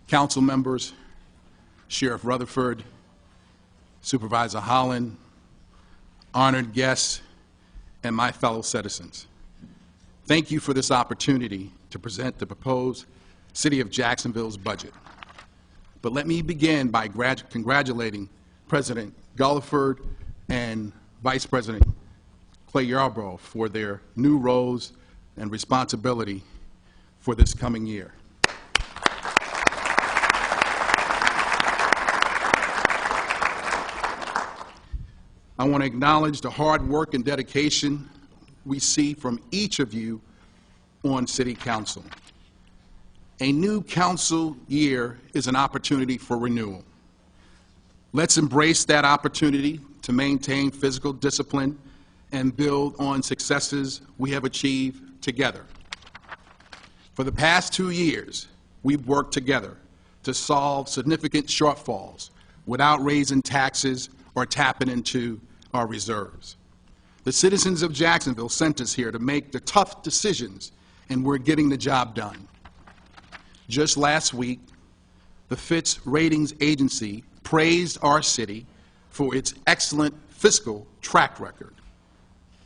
council members, Sheriff Rutherford, Supervisor Holland, honored guests, and my fellow citizens. Thank you for this opportunity to present the proposed City of Jacksonville's budget. But let me begin by congratulating President Gulliford and Vice President Clay Yarborough for their new roles and responsibility for this coming year. I want to acknowledge the hard work and dedication we see from each of you on City Council. A new council year is an opportunity for renewal. Let's embrace that opportunity to maintain physical discipline and build on successes we have achieved together. For the past 2 years, we've worked together to solve significant shortfalls without raising taxes or tapping into our reserves. The citizens of Jacksonville sent us here to make the tough decisions, and we're getting the job done. Just last week, the Fitch Ratings Agency praised our city for its excellent fiscal track record.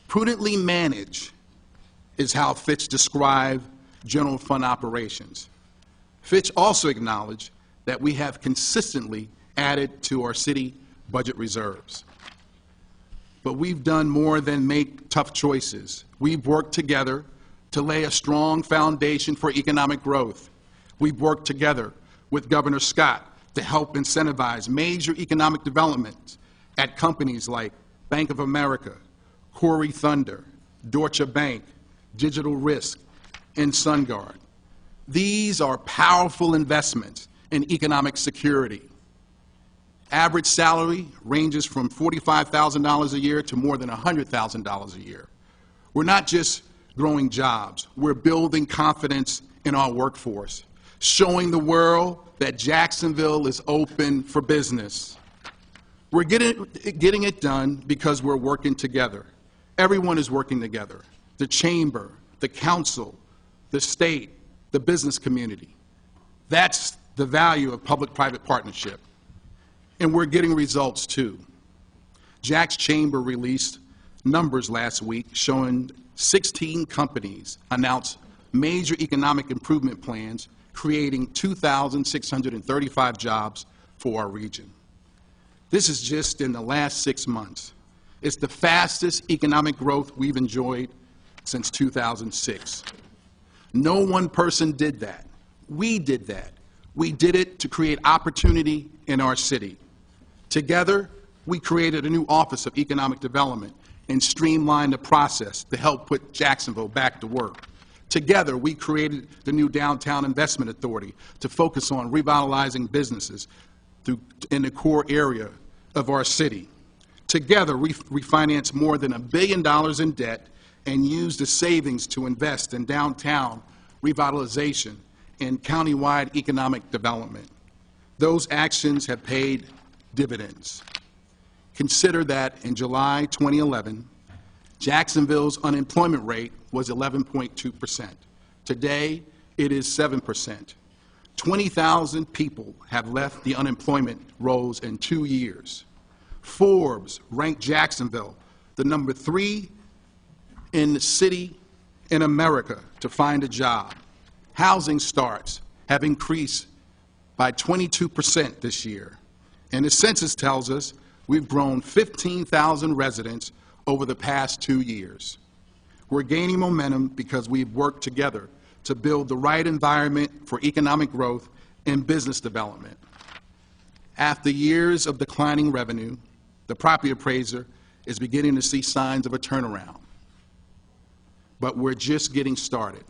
Prudently managed is how Fitch described general fund operations. Fitch also acknowledged that we have consistently added to our city budget reserves. But we've done more than make tough choices. We've worked together to lay a strong foundation for economic growth. We've worked together with Governor Scott to help incentivize major economic development at companies like Bank of America, Corey Thunder, Deutsche Bank, Digital Risk, and SunGard. These are powerful investments in economic security. Average salary ranges from $45,000 a year to more than $100,000 a year. We're not just growing jobs, we're building confidence in our workforce, showing the world that Jacksonville is open for business. We're getting it done because we're working together. Everyone is working together. The chamber, the council, the state, the business community. That's the value of public-private partnership. And we're getting results too. Jack's Chamber released numbers last week showing 16 companies announced major economic improvement plans, creating 2,635 jobs for our region. This is just in the last 6 months. It's the fastest economic growth we've enjoyed since 2006. No one person did that. We did that. We did it to create opportunity in our city. Together, we created a new Office of Economic Development and streamlined the process to help put Jacksonville back to work. Together, we created the new Downtown Investment Authority to focus on revitalizing businesses in the core area of our city. Together, we refinanced more than $1 billion in debt and used the savings to invest in downtown revitalization and countywide economic development. Those actions have paid dividends. Consider that in July 2011, Jacksonville's unemployment rate was 11.2%. Today, it is 7%. 20,000 people have left the unemployment rolls in 2 years. Forbes ranked Jacksonville the number 3 in the city in America to find a job. Housing starts have increased by 22% this year. And the census tells us we've grown 15,000 residents over the past 2 years. We're gaining momentum because we've worked together to build the right environment for economic growth and business development. After years of declining revenue, the property appraiser is beginning to see signs of a turnaround. But we're just getting started.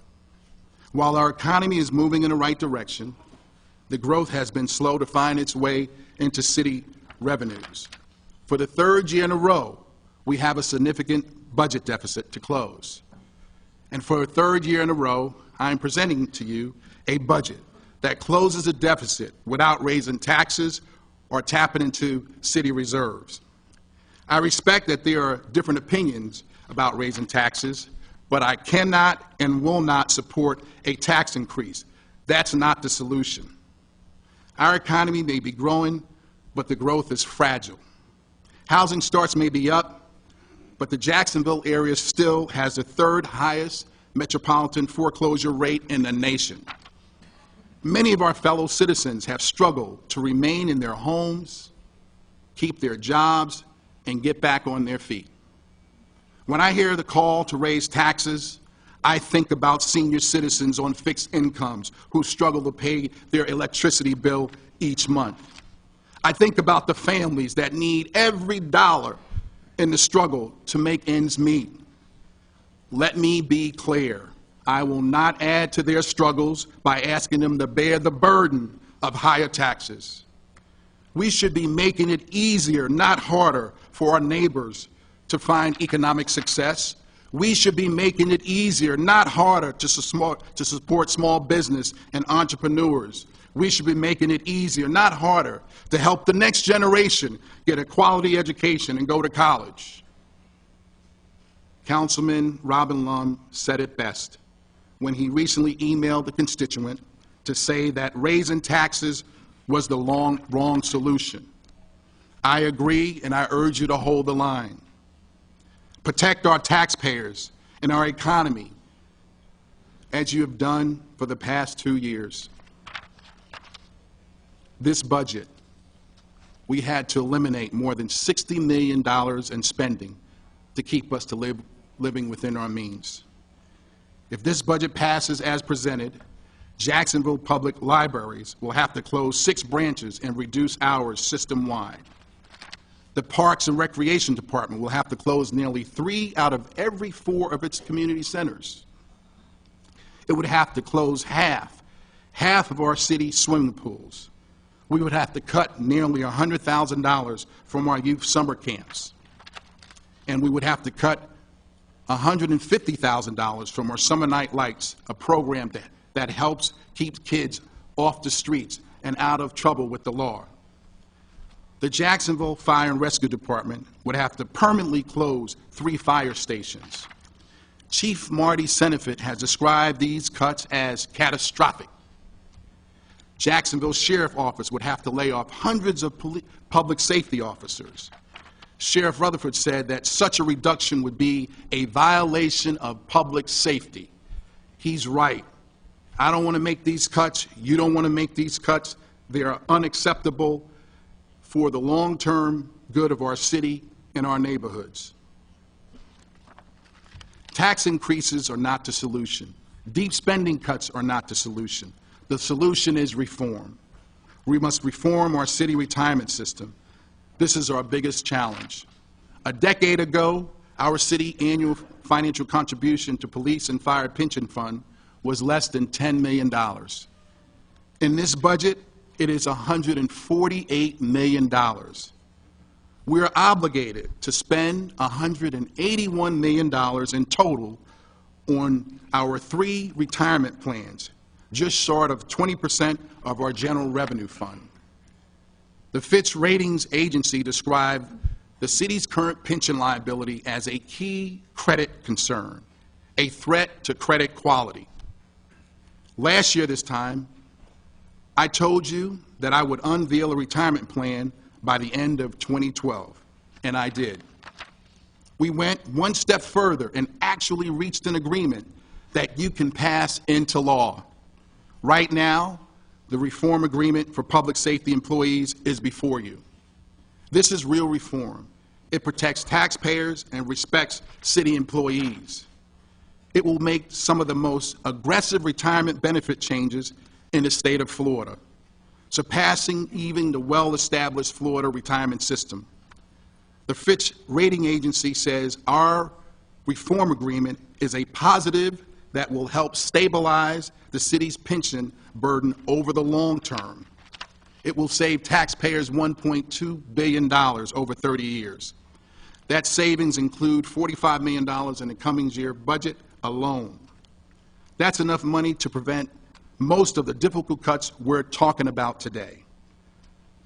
While our economy is moving in the right direction, the growth has been slow to find its way into city revenues. For the 3rd year in a row, we have a significant budget deficit to close. And for a 3rd year in a row, I'm presenting to you a budget that closes a deficit without raising taxes or tapping into city reserves. I respect that there are different opinions about raising taxes, but I cannot and will not support a tax increase. That's not the solution. Our economy may be growing, but the growth is fragile. Housing starts may be up, but the Jacksonville area still has the third highest metropolitan foreclosure rate in the nation. Many of our fellow citizens have struggled to remain in their homes, keep their jobs, and get back on their feet. When I hear the call to raise taxes, I think about senior citizens on fixed incomes who struggle to pay their electricity bill each month. I think about the families that need every dollar in the struggle to make ends meet. Let me be clear. I will not add to their struggles by asking them to bear the burden of higher taxes. We should be making it easier, not harder, for our neighbors to find economic success. We should be making it easier, not harder, to support small business and entrepreneurs. We should be making it easier, not harder, to help the next generation get a quality education and go to college. Councilman Robin Lum said it best when he recently emailed the constituent to say that raising taxes was the wrong solution. I agree, and I urge you to hold the line. Protect our taxpayers and our economy, as you have done for the past 2 years. This budget, we had to eliminate more than $60 million in spending to keep us living within our means. If this budget passes as presented, Jacksonville Public Libraries will have to close 6 branches and reduce hours system-wide. The Parks and Recreation Department will have to close nearly 3 out of every 4 of its community centers. It would have to close half of our city swimming pools. We would have to cut nearly $100,000 from our youth summer camps. And we would have to cut $150,000 from our Summer Night Lights, a program that helps keep kids off the streets and out of trouble with the law. The Jacksonville Fire and Rescue Department would have to permanently close 3 fire stations. Chief Marty Senefit has described these cuts as catastrophic. Jacksonville Sheriff Office would have to lay off hundreds of public safety officers. Sheriff Rutherford said that such a reduction would be a violation of public safety. He's right. I don't want to make these cuts. You don't want to make these cuts. They are unacceptable for the long-term good of our city and our neighborhoods. Tax increases are not the solution. Deep spending cuts are not the solution. The solution is reform. We must reform our city retirement system. This is our biggest challenge. A decade ago, our city annual financial contribution to police and fire pension fund was less than $10 million. In this budget, it is $148 million. We are obligated to spend $181 million in total on our 3 retirement plans, just short of 20% of our general revenue fund. The Fitch Ratings Agency described the city's current pension liability as a key credit concern, a threat to credit quality. Last year this time, I told you that I would unveil a retirement plan by the end of 2012, and I did. We went one step further and actually reached an agreement that you can pass into law. Right now, the reform agreement for public safety employees is before you. This is real reform. It protects taxpayers and respects city employees. It will make some of the most aggressive retirement benefit changes in the state of Florida, surpassing even the well-established Florida retirement system. The Fitch Rating Agency says our reform agreement is a positive that will help stabilize the city's pension burden over the long term. It will save taxpayers $1.2 billion over 30 years. That savings include $45 million in the coming year budget alone. That's enough money to prevent most of the difficult cuts we're talking about today.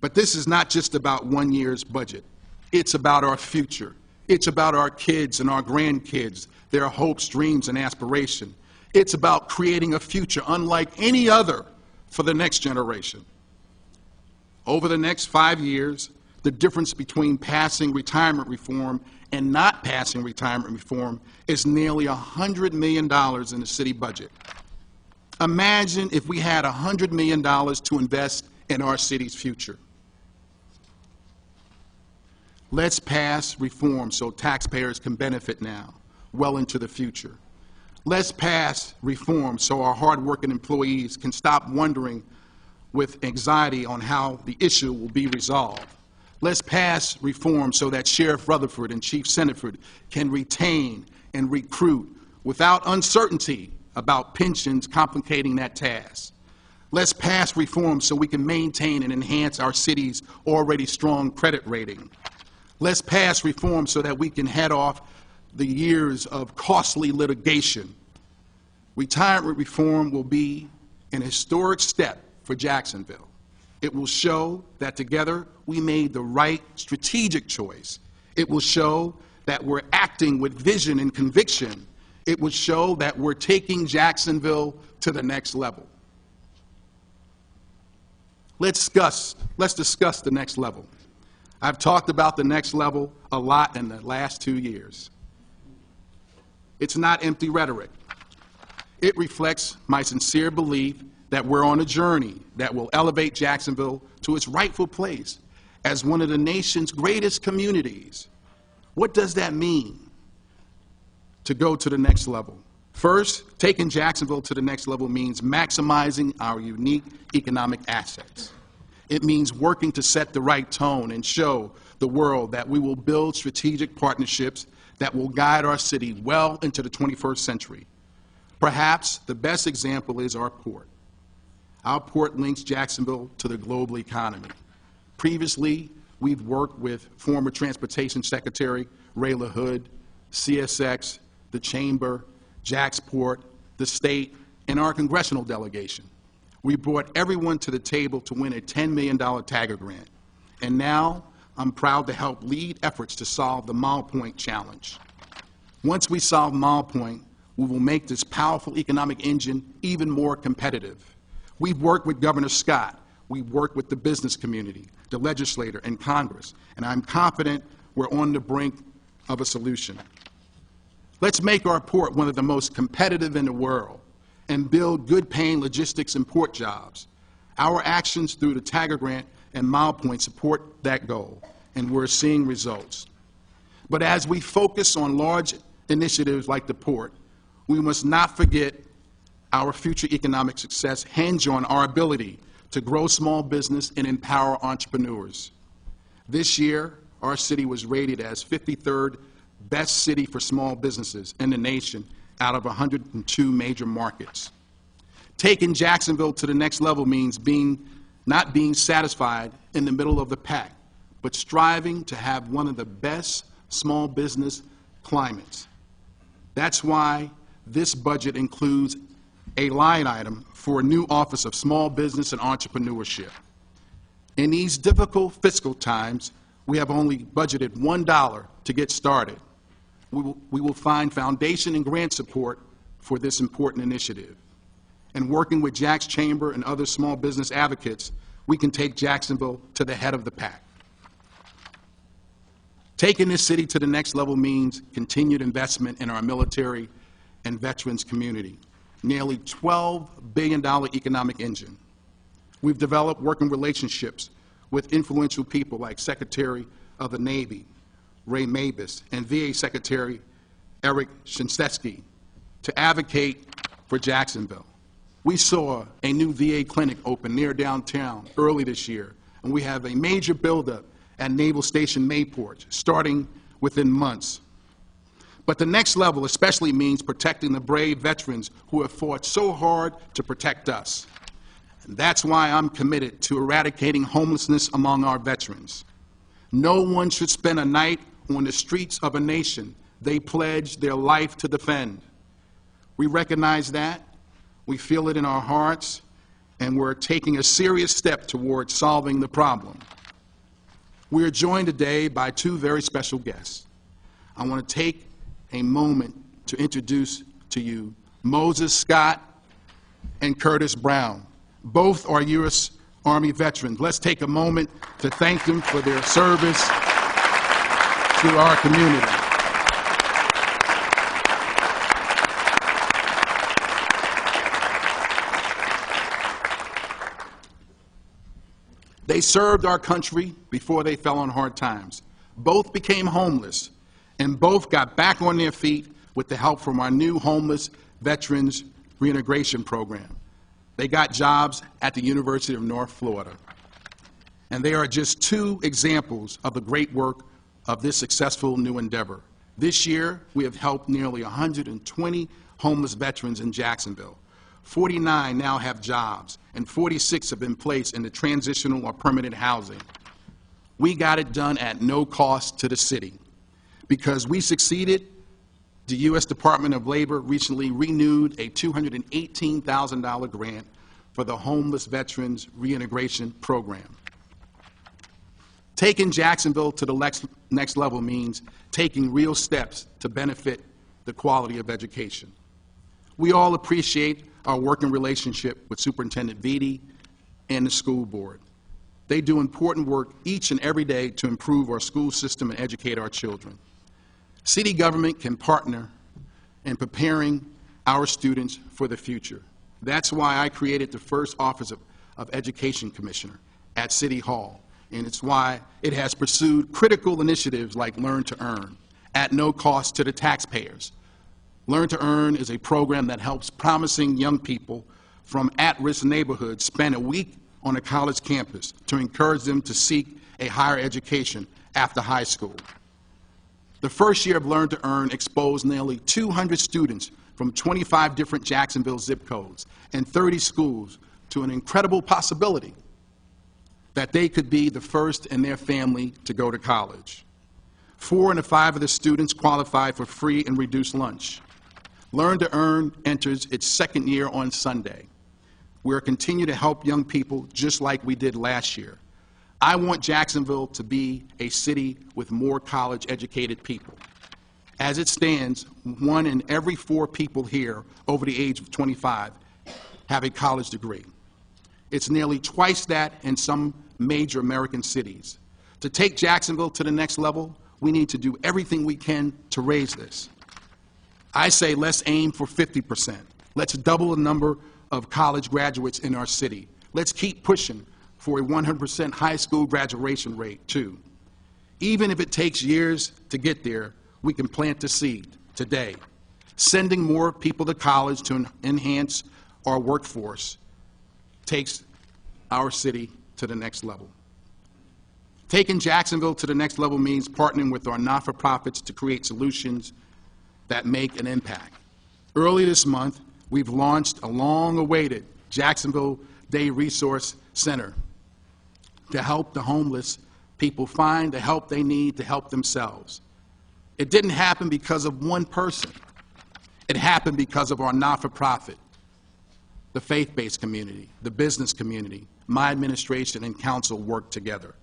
But this is not just about 1 year's budget. It's about our future. It's about our kids and our grandkids, their hopes, dreams, and aspiration. It's about creating a future unlike any other for the next generation. Over the next 5 years, the difference between passing retirement reform and not passing retirement reform is nearly $100 million in the city budget. Imagine if we had $100 million to invest in our city's future. Let's pass reform so taxpayers can benefit now, well into the future. Let's pass reform so our hardworking employees can stop wondering with anxiety on how the issue will be resolved. Let's pass reform so that Sheriff Rutherford and Chief Senatford can retain and recruit without uncertainty about pensions complicating that task. Let's pass reform so we can maintain and enhance our city's already strong credit rating. Let's pass reform so that we can head off the years of costly litigation. Retirement reform will be an historic step for Jacksonville. It will show that together we made the right strategic choice. It will show that we're acting with vision and conviction. It will show that we're taking Jacksonville to the next level. Let's discuss the next level. I've talked about the next level a lot in the last 2 years. It's not empty rhetoric. It reflects my sincere belief that we're on a journey that will elevate Jacksonville to its rightful place as one of the nation's greatest communities. What does that mean to go to the next level? First, taking Jacksonville to the next level means maximizing our unique economic assets. It means working to set the right tone and show the world that we will build strategic partnerships that will guide our city well into the 21st century. Perhaps the best example is our port. Our port links Jacksonville to the global economy. Previously, we've worked with former Transportation Secretary Ray LaHood, CSX, the Chamber, Jacksport, the state, and our congressional delegation. We brought everyone to the table to win a $10 million Tagger grant. And now, I'm proud to help lead efforts to solve the Mile Point challenge. Once we solve Mile Point, we will make this powerful economic engine even more competitive. We've worked with Governor Scott. We've worked with the business community, the legislature, and Congress. And I'm confident we're on the brink of a solution. Let's make our port one of the most competitive in the world and build good-paying logistics and port jobs. Our actions through the Tagger Grant and Mile Point support that goal, and we're seeing results. But as we focus on large initiatives like the port, we must not forget our future economic success hinges on our ability to grow small business and empower entrepreneurs. This year, our city was rated as 53rd best city for small businesses in the nation out of 102 major markets. Taking Jacksonville to the next level means not being satisfied in the middle of the pack, but striving to have one of the best small business climates. That's why this budget includes a line item for a new Office of Small Business and Entrepreneurship. In these difficult fiscal times, we have only budgeted $1 to get started. We will find foundation and grant support for this important initiative. And working with Jack's Chamber and other small business advocates, we can take Jacksonville to the head of the pack. Taking this city to the next level means continued investment in our military and veterans community. Nearly $12 billion economic engine. We've developed working relationships with influential people like Secretary of the Navy, Ray Mabus, and VA Secretary Eric Shinsetsky to advocate for Jacksonville. We saw a new VA clinic open near downtown early this year, and we have a major buildup at Naval Station Mayport, starting within months. But the next level especially means protecting the brave veterans who have fought so hard to protect us. And that's why I'm committed to eradicating homelessness among our veterans. No one should spend a night on the streets of a nation they pledged their life to defend. We recognize that, we feel it in our hearts, and we're taking a serious step towards solving the problem. We are joined today by two very special guests. I want to take a moment to introduce to you Moses Scott and Curtis Brown. Both are U.S. Army veterans. Let's take a moment to thank them for their service to our community. They served our country before they fell on hard times. Both became homeless, and both got back on their feet with the help from our new Homeless Veterans Reintegration Program. They got jobs at the University of North Florida. And they are just two examples of the great work of this successful new endeavor. This year, we have helped nearly 120 homeless veterans in Jacksonville. 49 now have jobs, and 46 have been placed in the transitional or permanent housing. We got it done at no cost to the city. Because we succeeded, the U.S. Department of Labor recently renewed a $218,000 grant for the Homeless Veterans Reintegration Program. Taking Jacksonville to the next level means taking real steps to benefit the quality of education. We all appreciate our working relationship with Superintendent Vitti and the school board. They do important work each and every day to improve our school system and educate our children. City government can partner in preparing our students for the future. That's why I created the first Office of Education Commissioner at City Hall, and it's why it has pursued critical initiatives like Learn to Earn at no cost to the taxpayers. Learn to Earn is a program that helps promising young people from at-risk neighborhoods spend a week on a college campus to encourage them to seek a higher education after high school. The first year of Learn to Earn exposed nearly 200 students from 25 different Jacksonville zip codes and 30 schools to an incredible possibility that they could be the first in their family to go to college. 4 in 5 of the students qualified for free and reduced lunch. Learn to Earn enters its second year on Sunday. We'll continue to help young people just like we did last year. I want Jacksonville to be a city with more college-educated people. As it stands, 1 in every 4 people here over the age of 25 have a college degree. It's nearly twice that in some major American cities. To take Jacksonville to the next level, we need to do everything we can to raise this. I say let's aim for 50%. Let's double the number of college graduates in our city. Let's keep pushing for a 100% high school graduation rate, too. Even if it takes years to get there, we can plant the seed today. Sending more people to college to enhance our workforce takes our city to the next level. Taking Jacksonville to the next level means partnering with our not-for-profits to create solutions that make an impact. Early this month, we've launched a long-awaited Jacksonville Day Resource Center to help the homeless people find the help they need to help themselves. It didn't happen because of one person. It happened because of our not-for-profit, the faith-based community, the business community, my administration and council work together.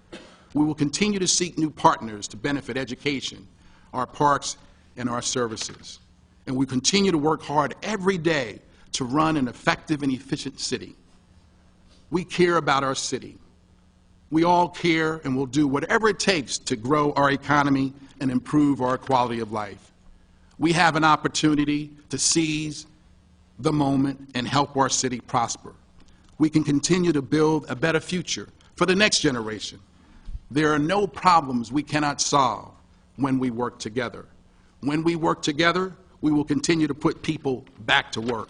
We will continue to seek new partners to benefit education, our parks, and our services. And we continue to work hard every day to run an effective and efficient city. We care about our city. We all care and will do whatever it takes to grow our economy and improve our quality of life. We have an opportunity to seize the moment and help our city prosper. We can continue to build a better future for the next generation. There are no problems we cannot solve when we work together. When we work together, we will continue to put people back to work.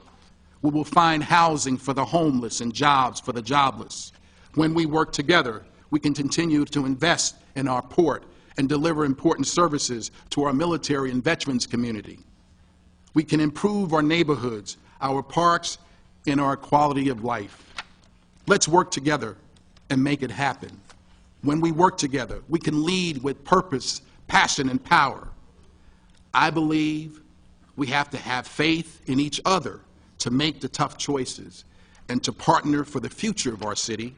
We will find housing for the homeless and jobs for the jobless. When we work together, we can continue to invest in our port and deliver important services to our military and veterans community. We can improve our neighborhoods, our parks, and our quality of life. Let's work together and make it happen. When we work together, we can lead with purpose, passion, and power. I believe we have to have faith in each other to make the tough choices and to partner for the future of our city.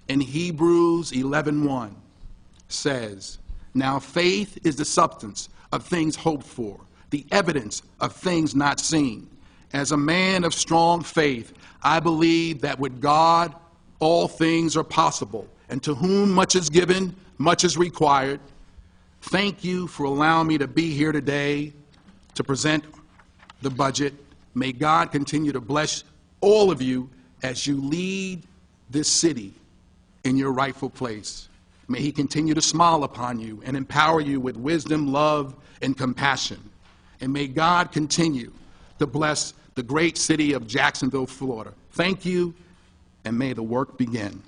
In Hebrews 11:1 says, "Now faith is the substance of things hoped for, the evidence of things not seen. As a man of strong faith, I believe that with God all things are possible, and to whom much is given, much is required. Thank you for allowing me to be here today to present the budget. May God continue to bless all of you as you lead this city in your rightful place. May He continue to smile upon you and empower you with wisdom, love, and compassion. And may God continue to bless the great city of Jacksonville, Florida. Thank you, and may the work begin.